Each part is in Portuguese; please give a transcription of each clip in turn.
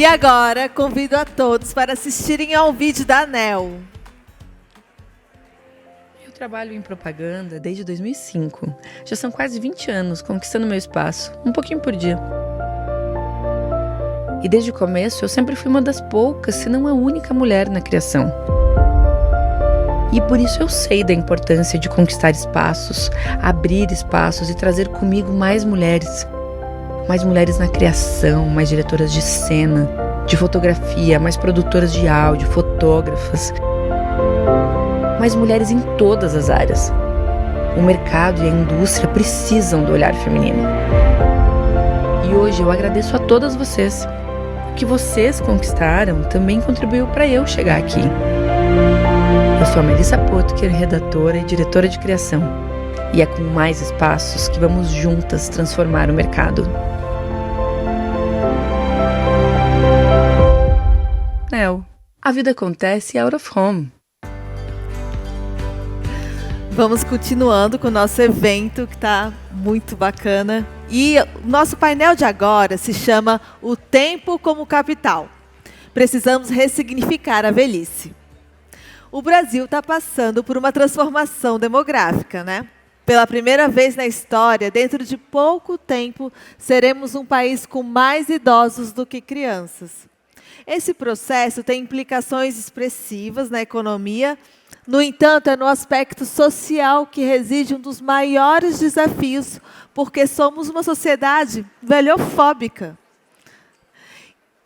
E agora, convido a todos para assistirem ao vídeo da ANEEL. Eu trabalho em propaganda desde 2005. Já são quase 20 anos conquistando meu espaço, um pouquinho por dia. E desde o começo eu sempre fui uma das poucas, se não a única mulher na criação. E por isso eu sei da importância de conquistar espaços, abrir espaços e trazer comigo mais mulheres. Mais mulheres na criação, mais diretoras de cena, de fotografia, mais produtoras de áudio, fotógrafas. Mais mulheres em todas as áreas. O mercado e a indústria precisam do olhar feminino. E hoje eu agradeço a todas vocês. O que vocês conquistaram também contribuiu para eu chegar aqui. Eu sou a Melissa Potker, redatora e diretora de criação. E é com mais espaços que vamos juntas transformar o mercado. ANEEL. A vida acontece out of home. Vamos continuando com o nosso evento, que está muito bacana. E o nosso painel de agora se chama O Tempo como Capital. Precisamos ressignificar a velhice. O Brasil está passando por uma transformação demográfica, né? Pela primeira vez na história, dentro de pouco tempo, seremos um país com mais idosos do que crianças. Esse processo tem implicações expressivas na economia. No entanto, é no aspecto social que reside um dos maiores desafios, porque somos uma sociedade velhofóbica.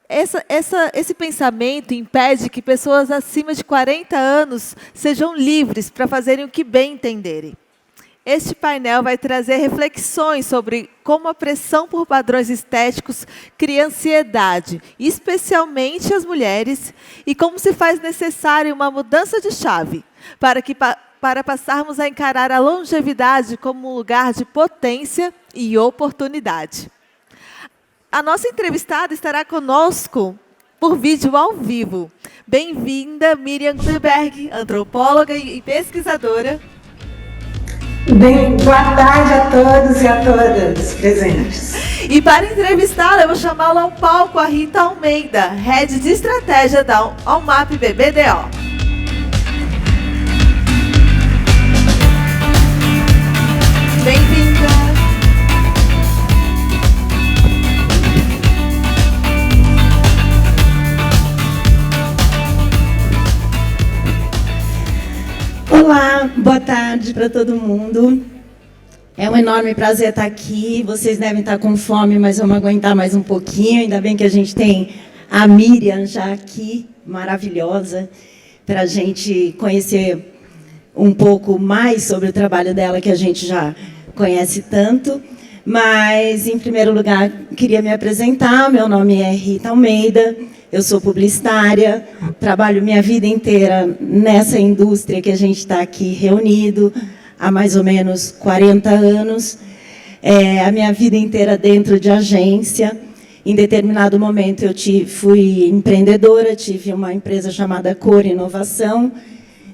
Esse pensamento impede que pessoas acima de 40 anos sejam livres para fazerem o que bem entenderem. Este painel vai trazer reflexões sobre como a pressão por padrões estéticos cria ansiedade, especialmente as mulheres, e como se faz necessária uma mudança de chave para passarmos a encarar a longevidade como um lugar de potência e oportunidade. A nossa entrevistada estará conosco por vídeo ao vivo. Bem-vinda, Miriam Goldenberg, antropóloga e pesquisadora. Bem, boa tarde a todos e a todas presentes. E para entrevistá-la, eu vou chamá-la ao palco a Rita Almeida, Head de Estratégia da Almap BBDO. Bem-vinda. Olá, boa tarde para todo mundo. É um enorme prazer estar aqui. Vocês devem estar com fome, mas vamos aguentar mais um pouquinho. Ainda bem que a gente tem a Miriam já aqui, maravilhosa, para a gente conhecer um pouco mais sobre o trabalho dela, que a gente já conhece tanto. Mas, em primeiro lugar, queria me apresentar. Meu nome é Rita Almeida. Eu sou publicitária, trabalho minha vida inteira nessa indústria que a gente está aqui reunido há mais ou menos 40 anos. A minha vida inteira dentro de agência. Em determinado momento eu fui empreendedora, tive uma empresa chamada Cor Inovação,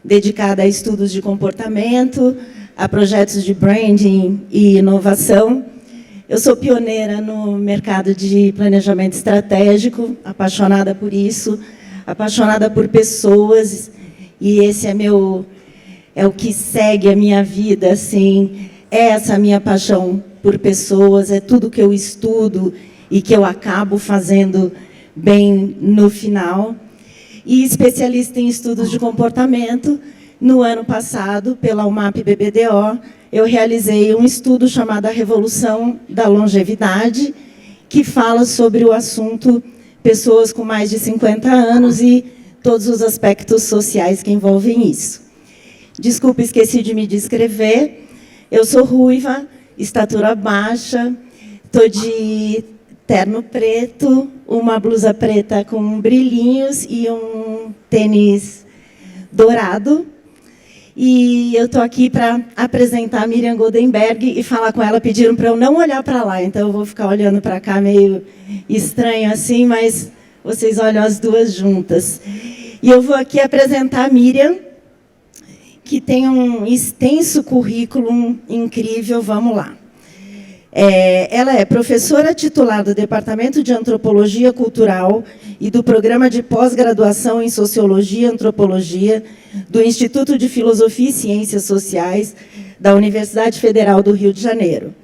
dedicada a estudos de comportamento, a projetos de branding e inovação. Eu sou pioneira no mercado de planejamento estratégico, apaixonada por isso, apaixonada por pessoas, e esse é o que segue a minha vida, assim, é essa minha paixão por pessoas, é tudo que eu estudo e que eu acabo fazendo bem no final. E especialista em estudos de comportamento, no ano passado, pela Almap BBDO, eu realizei um estudo chamado A Revolução da Longevidade, que fala sobre o assunto pessoas com mais de 50 anos e todos os aspectos sociais que envolvem isso. Desculpe, esqueci de me descrever. Eu sou ruiva, estatura baixa, estou de terno preto, uma blusa preta com brilhinhos e um tênis dourado. E eu estou aqui para apresentar a Miriam Goldenberg e falar com ela. Pediram para eu não olhar para lá, então eu vou ficar olhando para cá meio estranho assim, mas vocês olham as duas juntas. E eu vou aqui apresentar a Miriam, que tem um extenso currículo incrível. Vamos lá. Ela é professora titular do Departamento de Antropologia Cultural e do Programa de Pós-Graduação em Sociologia e Antropologia do Instituto de Filosofia e Ciências Sociais da Universidade Federal do Rio de Janeiro.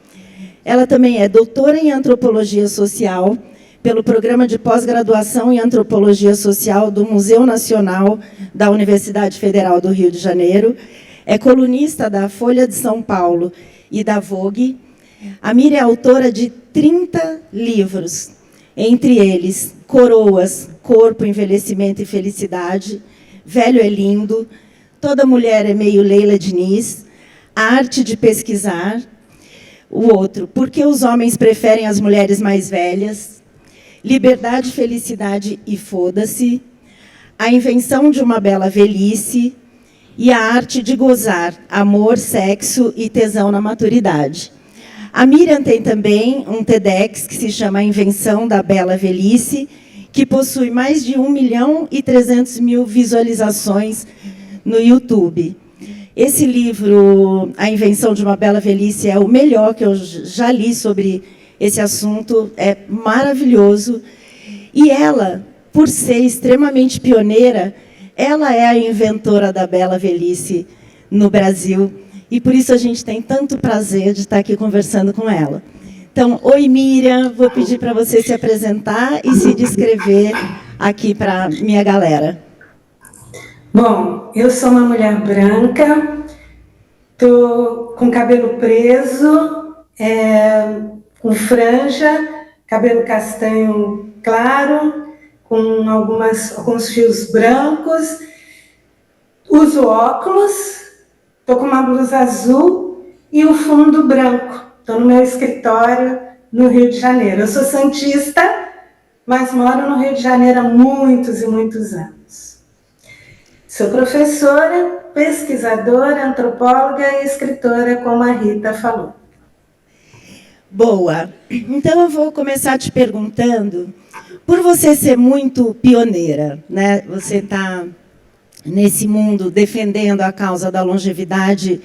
Ela também é doutora em Antropologia Social pelo Programa de Pós-Graduação em Antropologia Social do Museu Nacional da Universidade Federal do Rio de Janeiro, é colunista da Folha de São Paulo e da Vogue. A Miriam é autora de 30 livros, entre eles Coroas, Corpo, Envelhecimento e Felicidade, Velho é Lindo, Toda Mulher é Meio Leila Diniz, A Arte de Pesquisar, o outro, Por que os Homens Preferem as Mulheres Mais Velhas, Liberdade, Felicidade e Foda-se, A Invenção de uma Bela Velhice e A Arte de Gozar, Amor, Sexo e Tesão na Maturidade. A Miriam tem também um TEDx que se chama A Invenção da Bela Velhice, que possui mais de 1.300.000 visualizações no YouTube. Esse livro, A Invenção de uma Bela Velhice, é o melhor que eu já li sobre esse assunto, é maravilhoso. E ela, por ser extremamente pioneira, ela é a inventora da Bela Velhice no Brasil. E por isso a gente tem tanto prazer de estar aqui conversando com ela. Então, oi Miriam, vou pedir para você se apresentar e se descrever aqui para a minha galera. Bom, eu sou uma mulher branca, estou com cabelo preso, com franja, cabelo castanho claro, com alguns fios brancos, uso óculos. Estou com uma blusa azul e o fundo branco. Estou no meu escritório no Rio de Janeiro. Eu sou santista, mas moro no Rio de Janeiro há muitos e muitos anos. Sou professora, pesquisadora, antropóloga e escritora, como a Rita falou. Boa. Então, eu vou começar te perguntando, por você ser muito pioneira, né? Você está nesse mundo defendendo a causa da longevidade,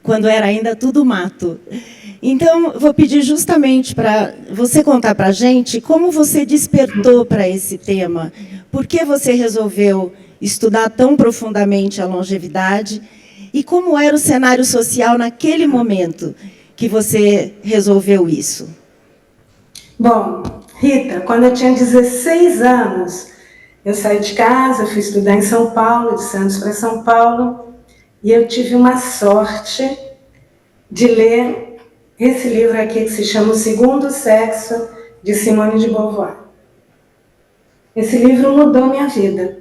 quando era ainda tudo mato. Então, vou pedir justamente para você contar para a gente como você despertou para esse tema, por que você resolveu estudar tão profundamente a longevidade e como era o cenário social naquele momento que você resolveu isso. Bom, Rita, quando eu tinha 16 anos, eu saí de casa, fui estudar em São Paulo, de Santos para São Paulo, e eu tive uma sorte de ler esse livro aqui que se chama O Segundo Sexo, de Simone de Beauvoir. Esse livro mudou minha vida.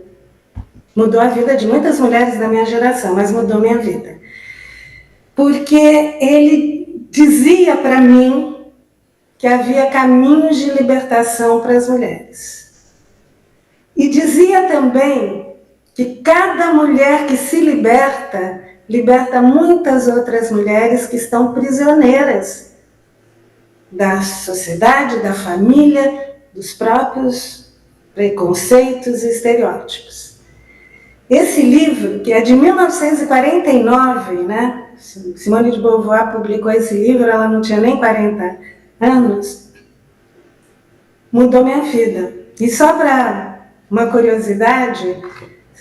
Mudou a vida de muitas mulheres da minha geração, mas mudou minha vida. Porque ele dizia para mim que havia caminhos de libertação para as mulheres. E dizia também que cada mulher que se liberta, liberta muitas outras mulheres que estão prisioneiras da sociedade, da família, dos próprios preconceitos e estereótipos. Esse livro, que é de 1949, né? Simone de Beauvoir publicou esse livro, ela não tinha nem 40 anos, mudou minha vida. E só para uma curiosidade,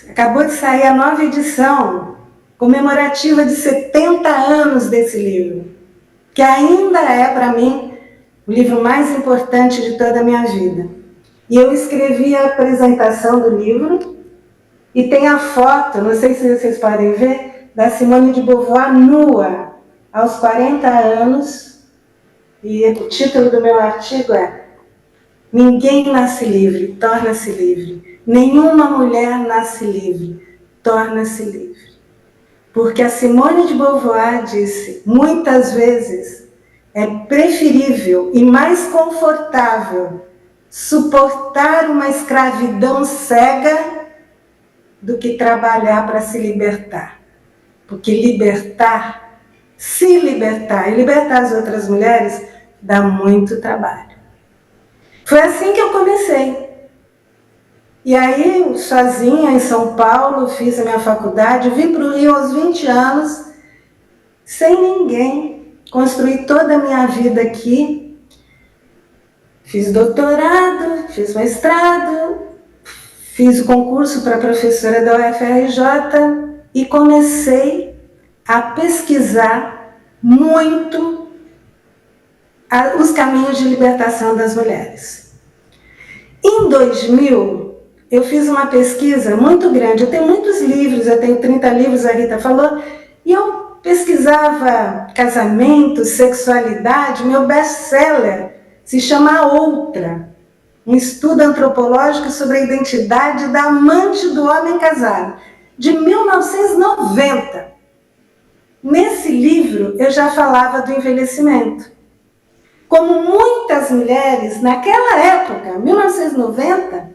acabou de sair a nova edição comemorativa de 70 anos desse livro, que ainda é, para mim, o livro mais importante de toda a minha vida. E eu escrevi a apresentação do livro, e tem a foto, não sei se vocês podem ver, da Simone de Beauvoir nua, aos 40 anos, e o título do meu artigo é Ninguém nasce livre, torna-se livre. Nenhuma mulher nasce livre, torna-se livre. Porque a Simone de Beauvoir disse, muitas vezes, é preferível e mais confortável suportar uma escravidão cega do que trabalhar para se libertar. Porque libertar, se libertar e libertar as outras mulheres, dá muito trabalho. Foi assim que eu comecei. E aí, sozinha em São Paulo, fiz a minha faculdade, vim para o Rio aos 20 anos, sem ninguém. construí toda a minha vida aqui. Fiz doutorado, fiz mestrado, fiz o concurso para professora da UFRJ e comecei a pesquisar muito os caminhos de libertação das mulheres. Em 2000, eu fiz uma pesquisa muito grande. Eu tenho muitos livros, eu tenho 30 livros, a Rita falou, e eu pesquisava casamento, sexualidade. Meu best-seller se chama A Outra, um estudo antropológico sobre a identidade da amante do homem casado, de 1990. Nesse livro, eu já falava do envelhecimento. Como muitas mulheres, naquela época, 1990,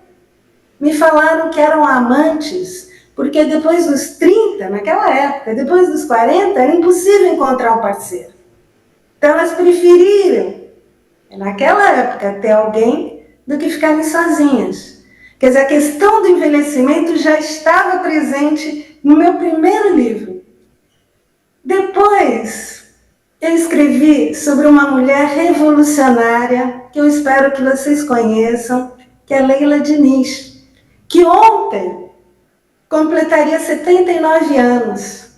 me falaram que eram amantes, porque depois dos 30, naquela época, depois dos 40, era impossível encontrar um parceiro. Então, elas preferiram, naquela época, ter alguém do que ficarem sozinhas. Quer dizer, a questão do envelhecimento já estava presente no meu primeiro livro. Depois, eu escrevi sobre uma mulher revolucionária, que eu espero que vocês conheçam, que é Leila Diniz, que ontem completaria 79 anos,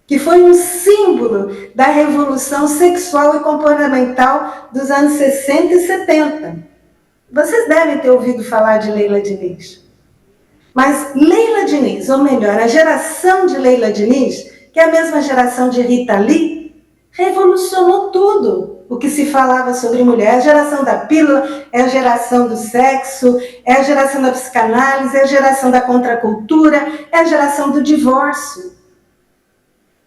que foi um símbolo da revolução sexual e comportamental dos anos 60 e 70. Vocês devem ter ouvido falar de Leila Diniz. Mas Leila Diniz, ou melhor, a geração de Leila Diniz, que é a mesma geração de Rita Lee, revolucionou tudo o que se falava sobre mulher. A geração da pílula, é a geração do sexo, é a geração da psicanálise, é a geração da contracultura, é a geração do divórcio.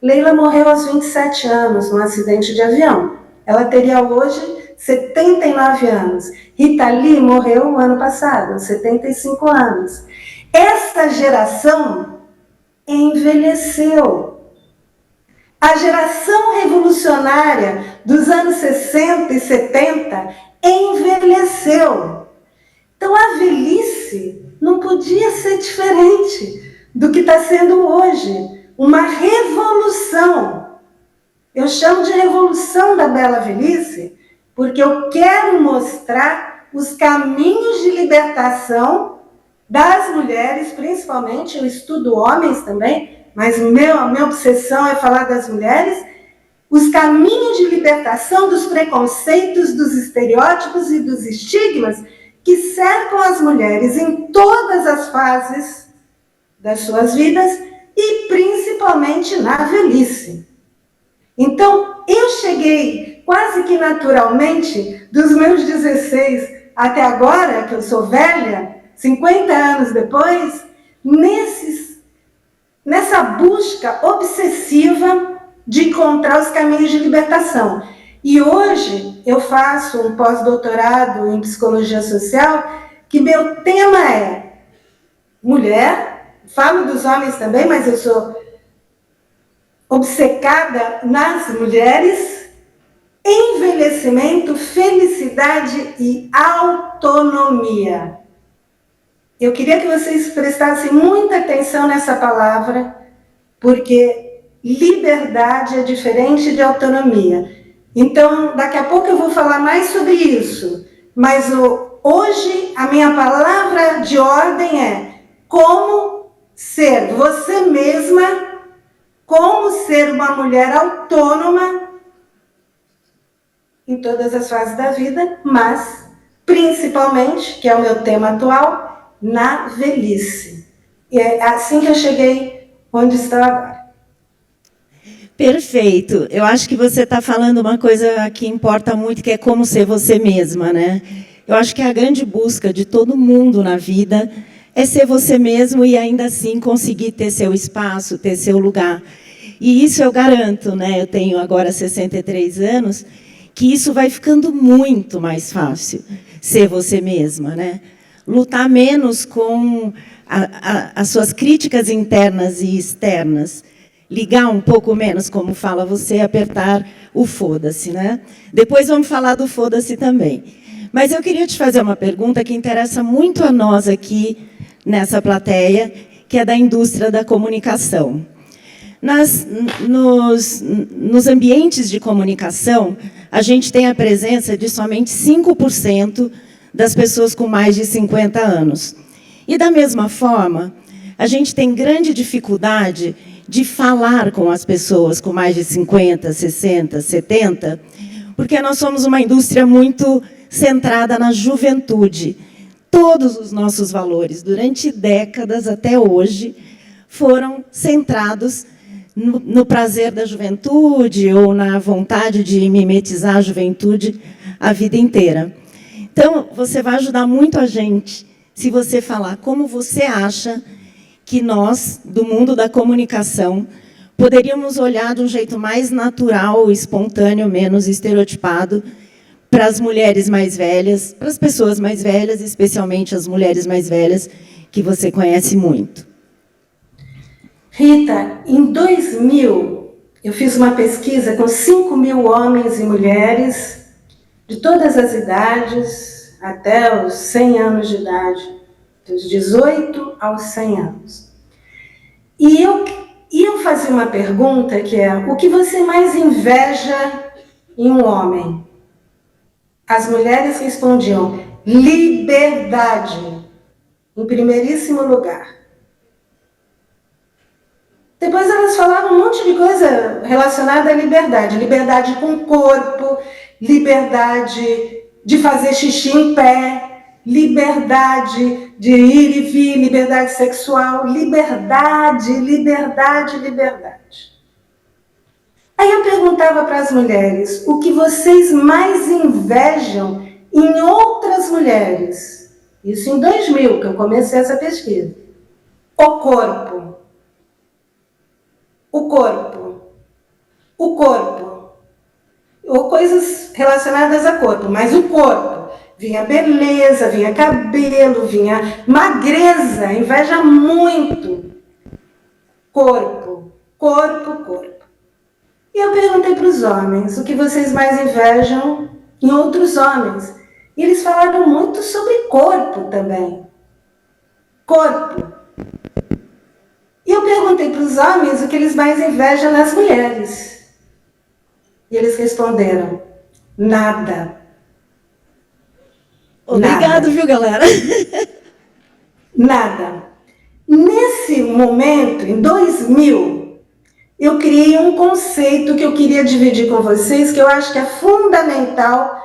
Leila morreu aos 27 anos num acidente de avião. Ela teria hoje 79 anos. Rita Lee morreu no ano passado, aos 75 anos. Essa geração envelheceu. A geração revolucionária dos anos 60 e 70 envelheceu. Então, a velhice não podia ser diferente do que está sendo hoje. Uma revolução. Eu chamo de revolução da bela velhice, porque eu quero mostrar os caminhos de libertação das mulheres, principalmente. Eu estudo homens também, mas a minha obsessão é falar das mulheres, os caminhos de libertação dos preconceitos, dos estereótipos e dos estigmas que cercam as mulheres em todas as fases das suas vidas e principalmente na velhice. Então, eu cheguei quase que naturalmente, dos meus 16 até agora, que eu sou velha, 50 anos depois, nessa busca obsessiva de encontrar os caminhos de libertação. E hoje eu faço um pós-doutorado em psicologia social, que meu tema é mulher, falo dos homens também, mas eu sou obcecada nas mulheres, envelhecimento, felicidade e autonomia. Eu queria que vocês prestassem muita atenção nessa palavra, porque liberdade é diferente de autonomia. Então, daqui a pouco eu vou falar mais sobre isso, mas hoje a minha palavra de ordem é como ser você mesma, como ser uma mulher autônoma em todas as fases da vida, mas principalmente, que é o meu tema atual, na velhice. E é assim que eu cheguei onde estou agora. Perfeito. Eu acho que você está falando uma coisa que importa muito, que é como ser você mesma, né? Eu acho que a grande busca de todo mundo na vida é ser você mesmo e ainda assim conseguir ter seu espaço, ter seu lugar. E isso eu garanto, né? Eu tenho agora 63 anos, que isso vai ficando muito mais fácil, ser você mesma, né? Lutar menos com as suas críticas internas e externas, ligar um pouco menos, como fala você, apertar o foda-se, né? Depois vamos falar do foda-se também. Mas eu queria te fazer uma pergunta que interessa muito a nós aqui nessa plateia, que é da indústria da comunicação. Nos ambientes de comunicação, a gente tem a presença de somente 5% das pessoas com mais de 50 anos. E, da mesma forma, a gente tem grande dificuldade de falar com as pessoas com mais de 50, 60, 70, porque nós somos uma indústria muito centrada na juventude. Todos os nossos valores, durante décadas até hoje, foram centrados no prazer da juventude ou na vontade de mimetizar a juventude a vida inteira. Então, você vai ajudar muito a gente se você falar como você acha que nós, do mundo da comunicação, poderíamos olhar de um jeito mais natural, espontâneo, menos estereotipado, para as mulheres mais velhas, para as pessoas mais velhas, especialmente as mulheres mais velhas, que você conhece muito. Rita, em 2000, eu fiz uma pesquisa com 5.000 homens e mulheres de todas as idades, até os 100 anos de idade, dos 18 aos 100 anos. E eu fazia uma pergunta que é: o que você mais inveja em um homem? As mulheres respondiam: liberdade, em primeiríssimo lugar. Depois elas falavam um monte de coisa relacionada à liberdade. Liberdade com o corpo, liberdade de fazer xixi em pé, liberdade de ir e vir, liberdade sexual, liberdade, liberdade, liberdade. Aí eu perguntava para as mulheres: o que vocês mais invejam em outras mulheres? Isso em 2000, que eu comecei essa pesquisa. O corpo. O corpo. O corpo. Ou coisas relacionadas a corpo, mas o corpo. Vinha beleza, vinha cabelo, vinha magreza, inveja muito. Corpo, corpo, corpo. E eu perguntei para os homens: o que vocês mais invejam em outros homens? E eles falaram muito sobre corpo também. Corpo. E eu perguntei para os homens o que eles mais invejam nas mulheres. E eles responderam: nada. Obrigado, viu, galera? Nada. Nesse momento, em 2000, eu criei um conceito que eu queria dividir com vocês, que eu acho que é fundamental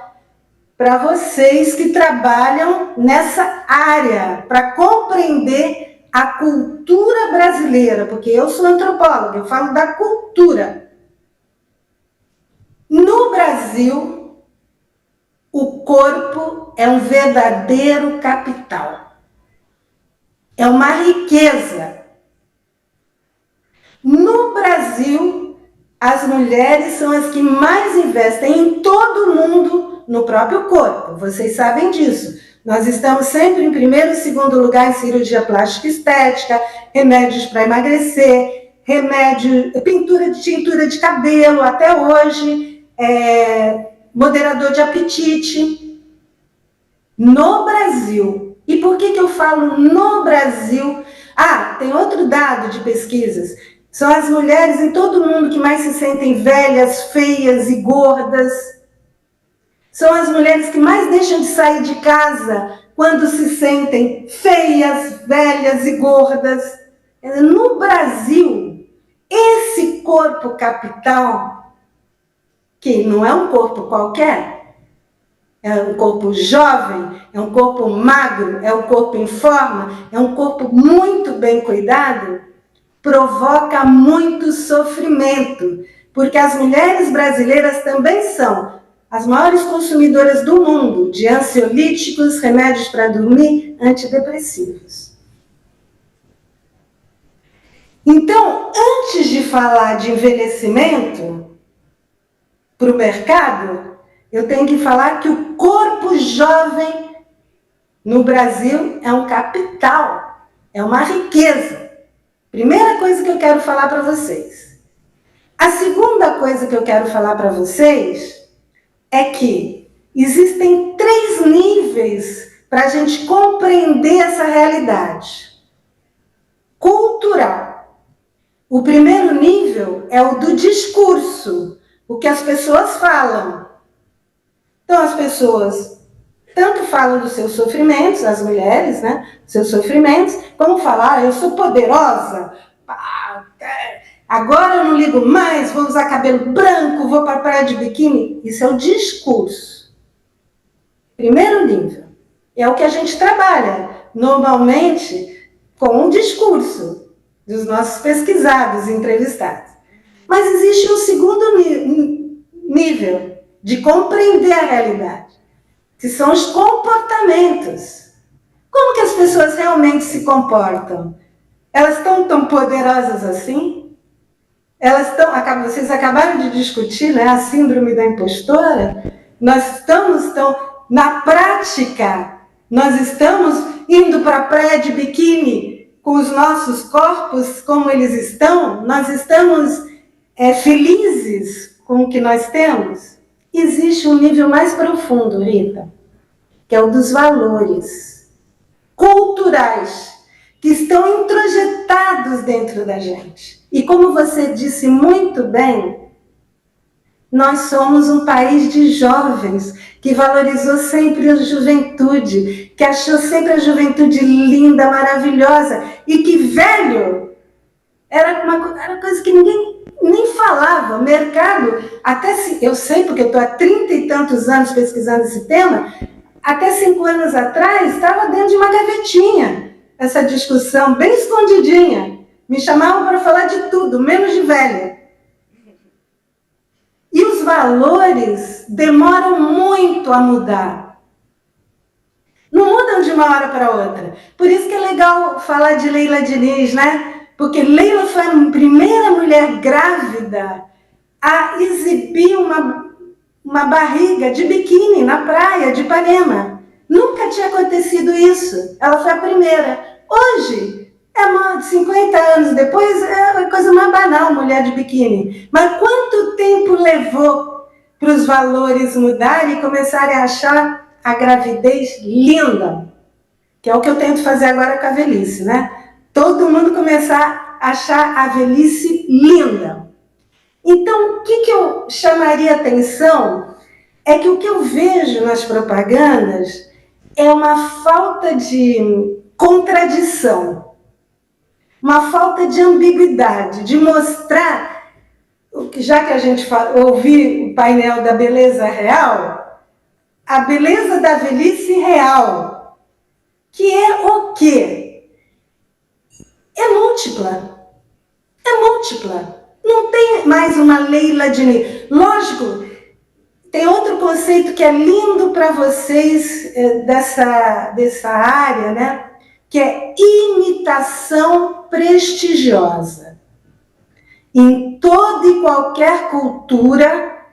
para vocês que trabalham nessa área, para compreender a cultura brasileira, porque eu sou antropóloga, eu falo da cultura. No Brasil, o corpo é um verdadeiro capital. É uma riqueza. No Brasil, as mulheres são as que mais investem em todo o mundo no próprio corpo. Vocês sabem disso. Nós estamos sempre em primeiro e segundo lugar em cirurgia plástica estética, remédios para emagrecer, tintura de cabelo, até hoje, moderador de apetite. No Brasil. E por que eu falo no Brasil? Ah, tem outro dado de pesquisas. São as mulheres em todo o mundo que mais se sentem velhas, feias e gordas. São as mulheres que mais deixam de sair de casa quando se sentem feias, velhas e gordas. No Brasil, esse corpo capital, que não é um corpo qualquer, é um corpo jovem, é um corpo magro, é um corpo em forma, é um corpo muito bem cuidado, provoca muito sofrimento, porque as mulheres brasileiras também são as maiores consumidoras do mundo de ansiolíticos, remédios para dormir, antidepressivos. Então, antes de falar de envelhecimento para o mercado, eu tenho que falar que o corpo jovem no Brasil é um capital, é uma riqueza. Primeira coisa que eu quero falar para vocês. A segunda coisa que eu quero falar para vocês é que existem 3 níveis para a gente compreender essa realidade. Cultural. O primeiro nível é o do discurso, o que as pessoas falam. Então, as pessoas tanto falam dos seus sofrimentos, as mulheres, né? Seus sofrimentos, como falar, eu sou poderosa, agora eu não ligo mais, vou usar cabelo branco, vou para a praia de biquíni. Isso é o discurso. Primeiro nível. É o que a gente trabalha, normalmente, com um discurso dos nossos pesquisados e entrevistados. Mas existe um segundo nível de compreender a realidade, que são os comportamentos. Como que as pessoas realmente se comportam? Elas estão tão poderosas assim? Vocês acabaram de discutir, né, a síndrome da impostora. Nós estamos na prática, nós estamos indo para a praia de biquíni com os nossos corpos como eles estão? Nós estamos felizes com o que nós temos? Existe um nível mais profundo, Rita, que é o dos valores culturais, que estão introjetados dentro da gente. E como você disse muito bem, nós somos um país de jovens que valorizou sempre a juventude, que achou sempre a juventude linda, maravilhosa, e que velho era uma coisa que ninguém nem falava. O mercado, eu sei porque eu estou há 30 e tantos anos pesquisando esse tema, até 5 anos atrás estava dentro de uma gavetinha essa discussão, bem escondidinha. Me chamavam para falar de tudo, menos de velha. E os valores demoram muito a mudar. Não mudam de uma hora para outra. Por isso que é legal falar de Leila Diniz, né? Porque Leila foi a primeira mulher grávida a exibir uma barriga de biquíni na praia de Ipanema. Nunca tinha acontecido isso. Ela foi a primeira. Hoje, 50 anos depois, é a coisa mais banal, mulher de biquíni. Mas quanto tempo levou para os valores mudarem e começarem a achar a gravidez linda? Que é o que eu tento fazer agora com a velhice, né? Todo mundo começar a achar a velhice linda. Então, o que eu chamaria atenção é que o que eu vejo nas propagandas é uma falta de contradição, uma falta de ambiguidade, de mostrar, já que a gente ouviu o painel da beleza real, a beleza da velhice real, que é o quê? É múltipla. É múltipla. Não tem mais uma Leila Diniz. Lógico, tem outro conceito que é lindo para vocês dessa área, né? Que é imitação prestigiosa. Em toda e qualquer cultura,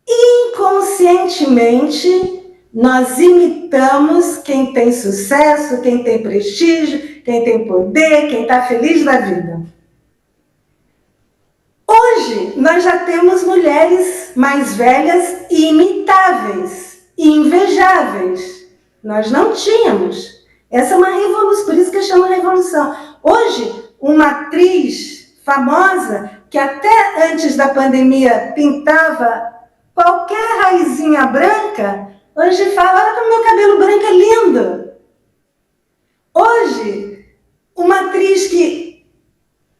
inconscientemente, nós imitamos quem tem sucesso, quem tem prestígio, quem tem poder, quem está feliz da vida. Hoje, nós já temos mulheres mais velhas e imitáveis, e invejáveis. Nós não tínhamos. Essa é uma revolução, por isso que eu chamo revolução. Hoje, uma atriz famosa, que até antes da pandemia pintava qualquer raizinha branca, hoje fala, olha como meu cabelo branco é lindo. Hoje, uma atriz que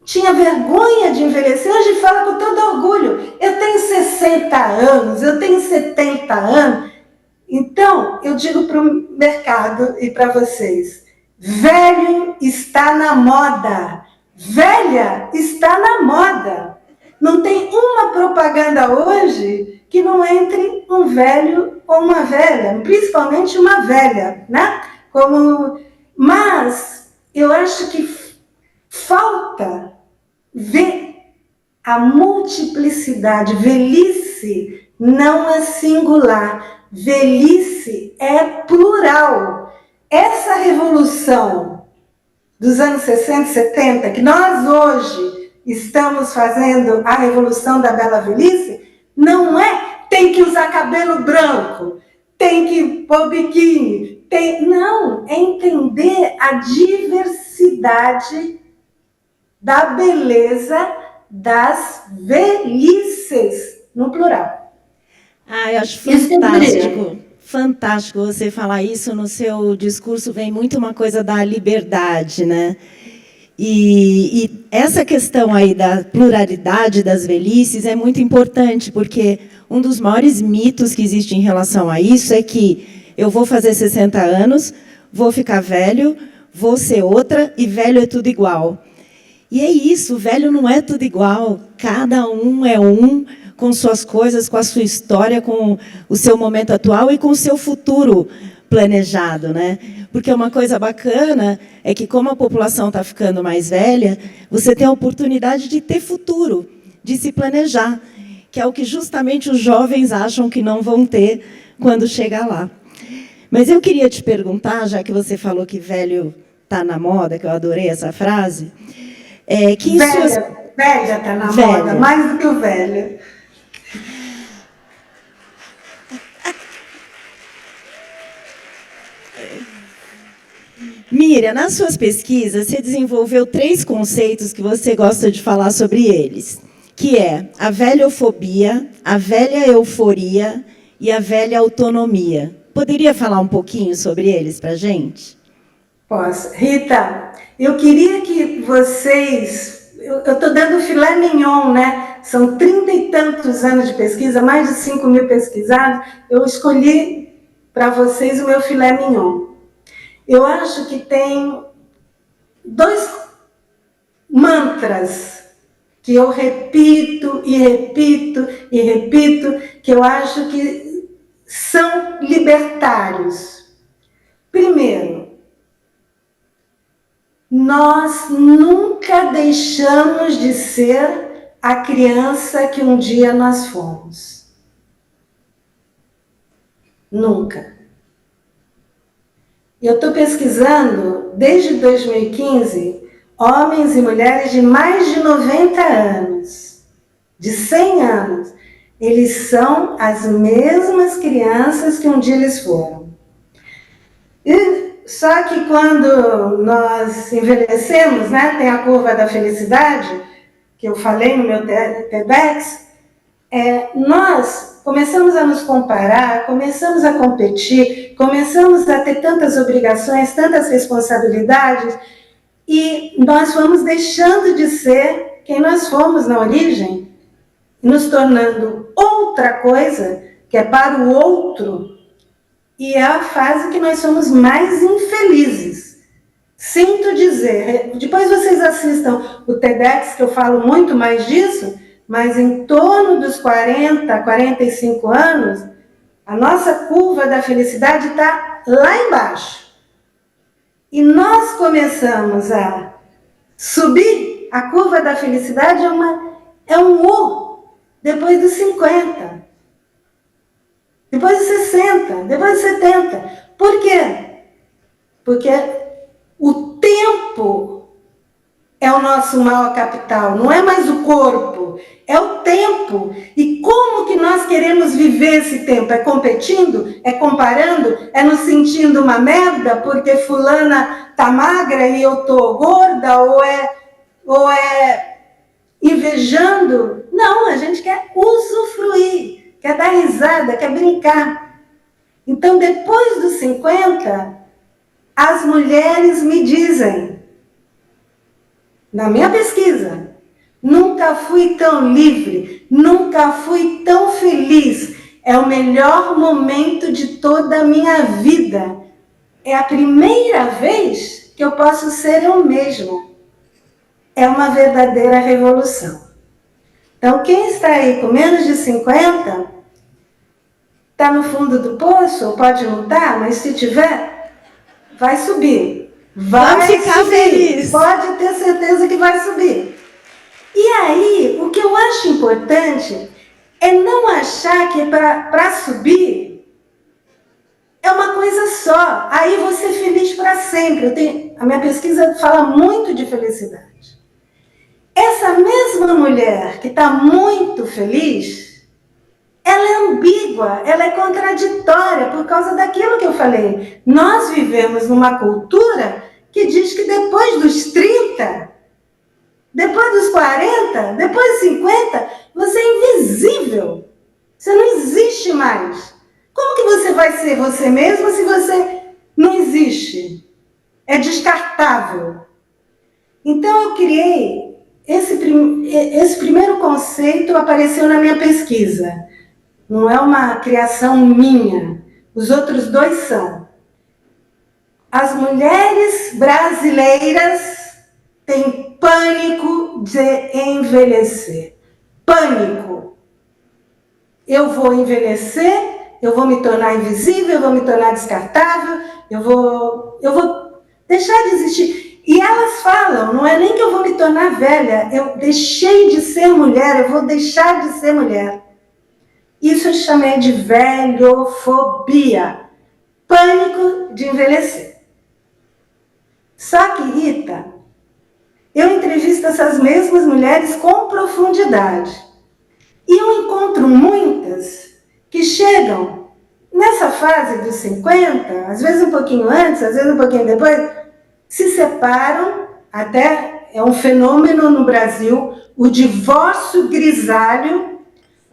tinha vergonha de envelhecer, hoje fala com todo orgulho. Eu tenho 60 anos, eu tenho 70 anos. Então, eu digo para o mercado e para vocês, velho está na moda. Velha está na moda. Não tem uma propaganda hoje que não entre um velho ou uma velha, principalmente uma velha, né? Mas eu acho que falta ver a multiplicidade. Velhice não é singular, velhice é plural. Essa revolução dos anos 60 e 70, que nós hoje estamos fazendo a revolução da bela velhice, não é tem que usar cabelo branco, tem que pôr biquíni, não, é entender a diversidade da beleza das velhices, no plural. Eu acho fantástico, fantástico você falar isso. No seu discurso vem muito uma coisa da liberdade, né? E essa questão aí da pluralidade das velhices é muito importante, porque um dos maiores mitos que existe em relação a isso é que eu vou fazer 60 anos, vou ficar velho, vou ser outra, e velho é tudo igual. E é isso, velho não é tudo igual. Cada um é um, com suas coisas, com a sua história, com o seu momento atual e com o seu futuro planejado, né? Porque uma coisa bacana é que, como a população está ficando mais velha, você tem a oportunidade de ter futuro, de se planejar, que é o que justamente os jovens acham que não vão ter quando chegar lá. Mas eu queria te perguntar, já que você falou que velho está na moda, que eu adorei essa frase, que velha está na moda, mais do que o velho. Miriam, nas suas pesquisas, você desenvolveu 3 conceitos que você gosta de falar sobre eles, que é a velhofobia, a velha euforia e a velha autonomia. Poderia falar um pouquinho sobre eles para a gente? Posso. Rita, eu queria que vocês... Eu estou dando filé mignon, né? São 30 e tantos anos de pesquisa, mais de 5.000 pesquisados. Eu escolhi para vocês o meu filé mignon. Eu acho que tem 2 mantras que eu repito e repito e repito, que eu acho que são libertários. Primeiro, nós nunca deixamos de ser a criança que um dia nós fomos. Nunca. Eu estou pesquisando, desde 2015, homens e mulheres de mais de 90 anos, de 100 anos. Eles são as mesmas crianças que um dia eles foram. Só que quando nós envelhecemos, né, tem a curva da felicidade, que eu falei no meu TEDx, nós começamos a nos comparar, começamos a competir, começamos a ter tantas obrigações, tantas responsabilidades, e nós fomos deixando de ser quem nós fomos na origem, nos tornando outra coisa, que é para o outro, e é a fase que nós somos mais infelizes. Sinto dizer, depois vocês assistam o TEDx, que eu falo muito mais disso, mas em torno dos 40, 45 anos, a nossa curva da felicidade está lá embaixo. E nós começamos a subir, a curva da felicidade é um U, depois dos 50, depois dos 60, depois dos 70. Por quê? Porque o tempo é o nosso maior capital, não é mais o corpo, é o tempo. E como que nós queremos viver esse tempo? É competindo? É comparando? É nos sentindo uma merda porque fulana tá magra e eu tô gorda? Ou é invejando? Não, a gente quer usufruir, quer dar risada, quer brincar. Então, depois dos 50, as mulheres me dizem, na minha pesquisa, nunca fui tão livre, nunca fui tão feliz. É o melhor momento de toda a minha vida. É a primeira vez que eu posso ser eu mesma. É uma verdadeira revolução. Então, quem está aí com menos de 50, está no fundo do poço, ou pode não estar, mas se tiver, vai subir. Vai ficar feliz. Pode ter certeza que vai subir. E aí, o que eu acho importante é não achar que para subir é uma coisa só. Aí você é feliz para sempre. A minha pesquisa fala muito de felicidade. Essa mesma mulher que está muito feliz, ela é ambígua, ela é contraditória por causa daquilo que eu falei. Nós vivemos numa cultura que diz que depois dos 30, Depois dos 40, depois dos 50, você é invisível. Você não existe mais. Como que você vai ser você mesmo se você não existe? É descartável. Então, eu criei, esse primeiro conceito apareceu na minha pesquisa. Não é uma criação minha. Os outros dois são. As mulheres brasileiras têm pânico de envelhecer. Pânico. Eu vou envelhecer, eu vou me tornar invisível, eu vou me tornar descartável, eu vou deixar de existir. E elas falam, não é nem que eu vou me tornar velha, eu deixei de ser mulher, eu vou deixar de ser mulher. Isso eu chamei de velhofobia, pânico de envelhecer. Só que, Rita, eu entrevisto essas mesmas mulheres com profundidade. E eu encontro muitas que chegam nessa fase dos 50, às vezes um pouquinho antes, às vezes um pouquinho depois, se separam, até é um fenômeno no Brasil, o divórcio grisalho,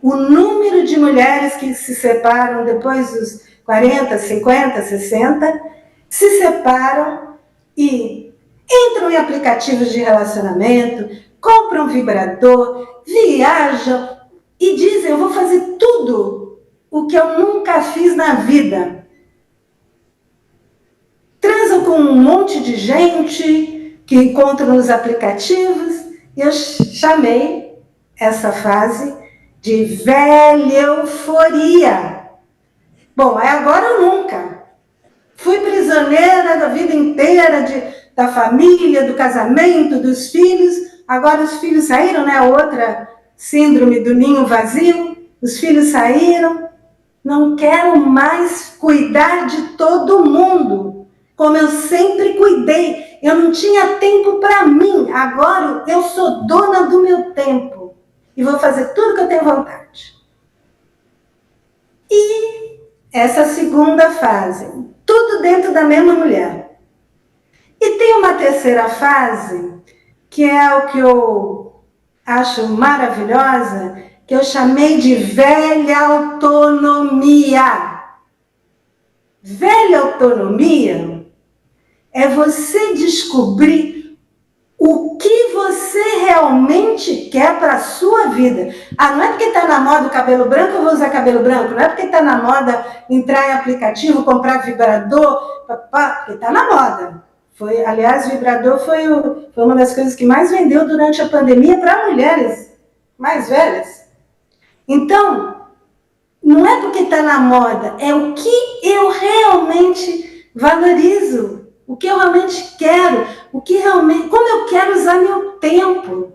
o número de mulheres que se separam depois dos 40, 50, 60, se separam e entram em aplicativos de relacionamento, compram vibrador, viajam e dizem, eu vou fazer tudo o que eu nunca fiz na vida. Transam com um monte de gente que encontram nos aplicativos, e eu chamei essa fase de velhoforia. Bom, é agora ou nunca. Fui prisioneira da vida inteira da família, do casamento, dos filhos. Agora os filhos saíram, né? Outra síndrome do ninho vazio. Os filhos saíram. Não quero mais cuidar de todo mundo, como eu sempre cuidei. Eu não tinha tempo para mim. Agora eu sou dona do meu tempo. E vou fazer tudo que eu tenho vontade. E essa segunda fase, tudo dentro da mesma mulher. E tem uma terceira fase, que é o que eu acho maravilhosa, que eu chamei de velha autonomia. Velha autonomia é você descobrir o que você realmente quer para a sua vida. Ah, não é porque está na moda o cabelo branco, eu vou usar cabelo branco. Não é porque está na moda entrar em aplicativo, comprar vibrador, porque está na moda. Aliás, vibrador foi uma das coisas que mais vendeu durante a pandemia para mulheres mais velhas. Então, não é porque está na moda, é o que eu realmente valorizo, o que eu realmente quero, como eu quero usar meu tempo.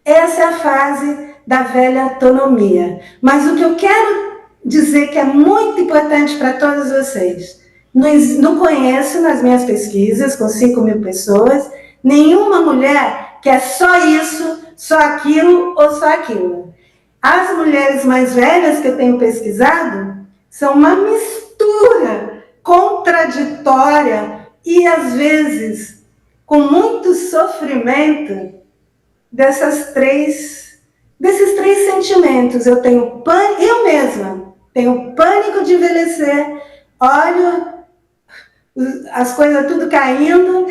Essa é a fase da velha autonomia. Mas o que eu quero dizer que é muito importante para todos vocês, não conheço nas minhas pesquisas, com 5.000 pessoas, nenhuma mulher quer só isso, só aquilo ou só aquilo. As mulheres mais velhas que eu tenho pesquisado são uma mistura contraditória e, às vezes, com muito sofrimento desses três sentimentos. Eu mesma tenho pânico de envelhecer, olho as coisas tudo caindo,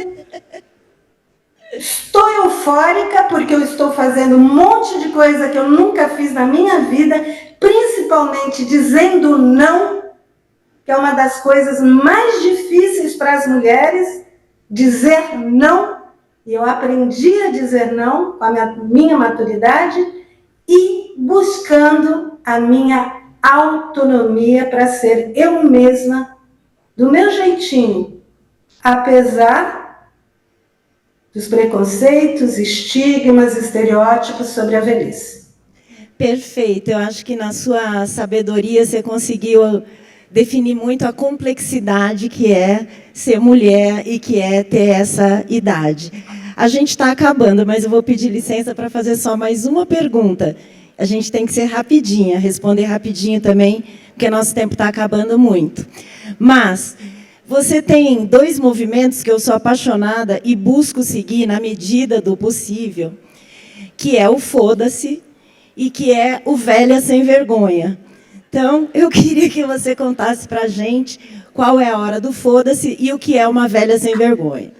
estou eufórica porque eu estou fazendo um monte de coisa que eu nunca fiz na minha vida, principalmente dizendo não, que é uma das coisas mais difíceis para as mulheres, dizer não. E eu aprendi a dizer não com a minha maturidade e buscando a minha autonomia para ser eu mesma, do meu jeitinho, apesar dos preconceitos, estigmas, estereótipos sobre a velhice. Perfeito. Eu acho que na sua sabedoria você conseguiu definir muito a complexidade que é ser mulher e que é ter essa idade. A gente está acabando, mas eu vou pedir licença para fazer só mais uma pergunta. A gente tem que ser rapidinha, responder rapidinho também, porque nosso tempo está acabando muito. Mas Você tem 2 movimentos que eu sou apaixonada e busco seguir na medida do possível, que é o Foda-se e que é o Velha Sem Vergonha. Então, eu queria que você contasse para a gente qual é a hora do Foda-se e o que é uma velha sem vergonha.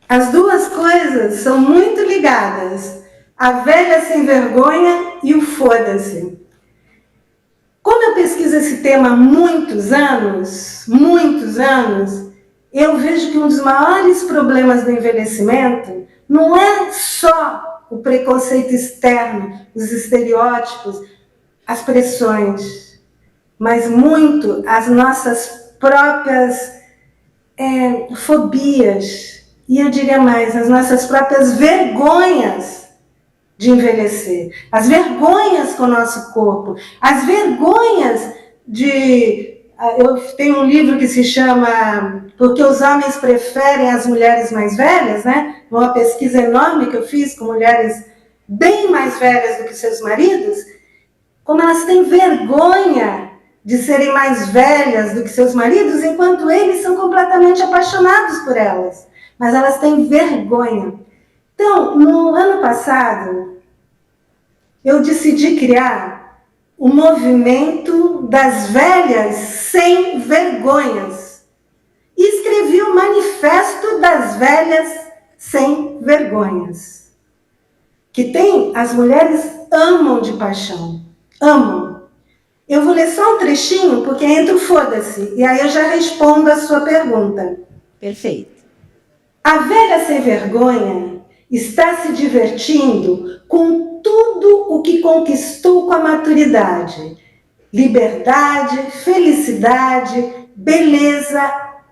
As duas coisas são muito ligadas. A velha sem vergonha e o foda-se. Como eu pesquiso esse tema há muitos anos, eu vejo que um dos maiores problemas do envelhecimento não é só o preconceito externo, os estereótipos, as pressões, mas muito as nossas próprias fobias, e eu diria mais, as nossas próprias vergonhas de envelhecer, as vergonhas com o nosso corpo, as vergonhas de... Eu tenho um livro que se chama Porque os Homens Preferem as Mulheres Mais Velhas, né? Uma pesquisa enorme que eu fiz com mulheres bem mais velhas do que seus maridos, como elas têm vergonha de serem mais velhas do que seus maridos, enquanto eles são completamente apaixonados por elas. Mas elas têm vergonha. Então, no ano passado, eu decidi criar o movimento das velhas sem vergonhas. E escrevi o Manifesto das Velhas Sem Vergonhas. Que tem, as mulheres amam de paixão. Amam. Eu vou ler só um trechinho, porque entra o foda-se, e aí eu já respondo a sua pergunta. Perfeito. A velha sem vergonha está se divertindo com tudo o que conquistou com a maturidade. Liberdade, felicidade, beleza,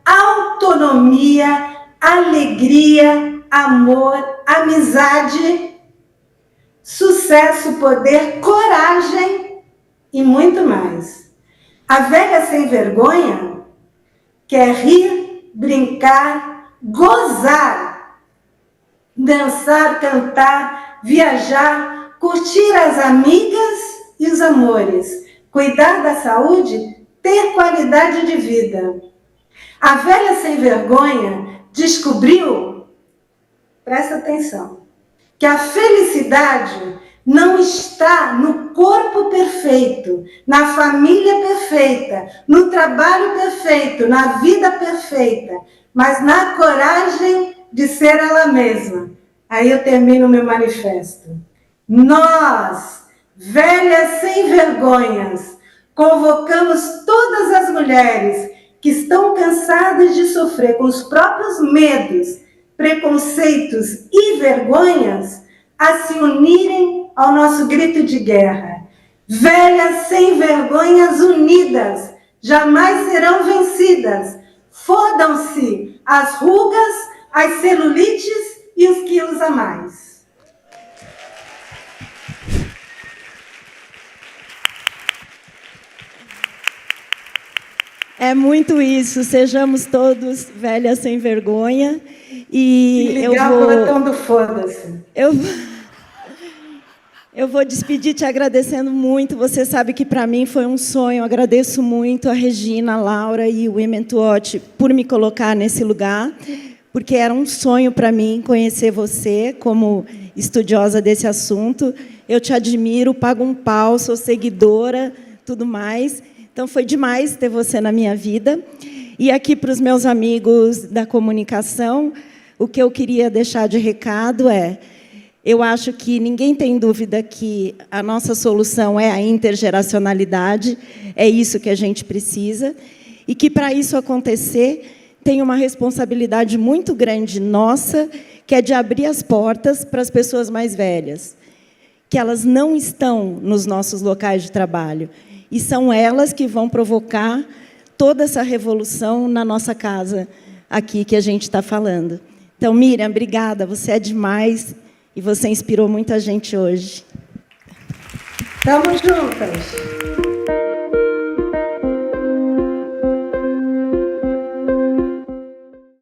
autonomia, alegria, amor, amizade, sucesso, poder, coragem e muito mais. A velha sem vergonha quer rir, brincar, gozar, dançar, cantar, viajar, curtir as amigas e os amores, cuidar da saúde, ter qualidade de vida. A velha sem vergonha descobriu, presta atenção, que a felicidade não está no corpo perfeito, na família perfeita, no trabalho perfeito, na vida perfeita, mas na coragem de ser ela mesma. Aí eu termino meu manifesto. Nós, velhas sem vergonhas, convocamos todas as mulheres que estão cansadas de sofrer com os próprios medos, preconceitos e vergonhas a se unirem ao nosso grito de guerra. Velhas sem vergonhas unidas, jamais serão vencidas. Fodam-se as rugas, as celulites e os quilos a mais. É muito isso, sejamos todos velhas sem vergonha. E ligar o botão do foda-se. Eu vou despedir te agradecendo muito. Você sabe que para mim foi um sonho. Eu agradeço muito a Regina, a Laura e o Women to Watch por me colocar nesse lugar, porque era um sonho para mim conhecer você como estudiosa desse assunto. Eu te admiro, pago um pau, sou seguidora, tudo mais. Então, foi demais ter você na minha vida. E aqui, para os meus amigos da comunicação, o que eu queria deixar de recado é: eu acho que ninguém tem dúvida que a nossa solução é a intergeracionalidade, é isso que a gente precisa, e que, para isso acontecer, tem uma responsabilidade muito grande nossa, que é de abrir as portas para as pessoas mais velhas, que elas não estão nos nossos locais de trabalho, e são elas que vão provocar toda essa revolução na nossa casa, aqui que a gente está falando. Então, Miriam, obrigada, você é demais e você inspirou muita gente hoje. Estamos juntas.